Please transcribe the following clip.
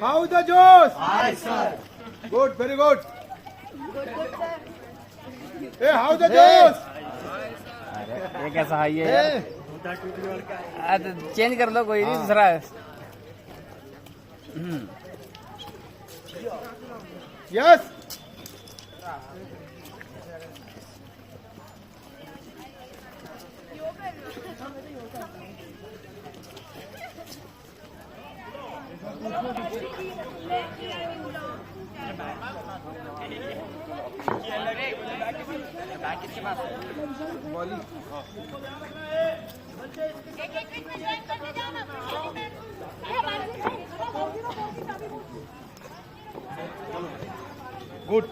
How the Joes? Hi, sir. Good, very good. Hey, how the Joes? ये कैसा हाई है यार? चेंज कर लो कोई नहीं दूसरा. Yes. Good.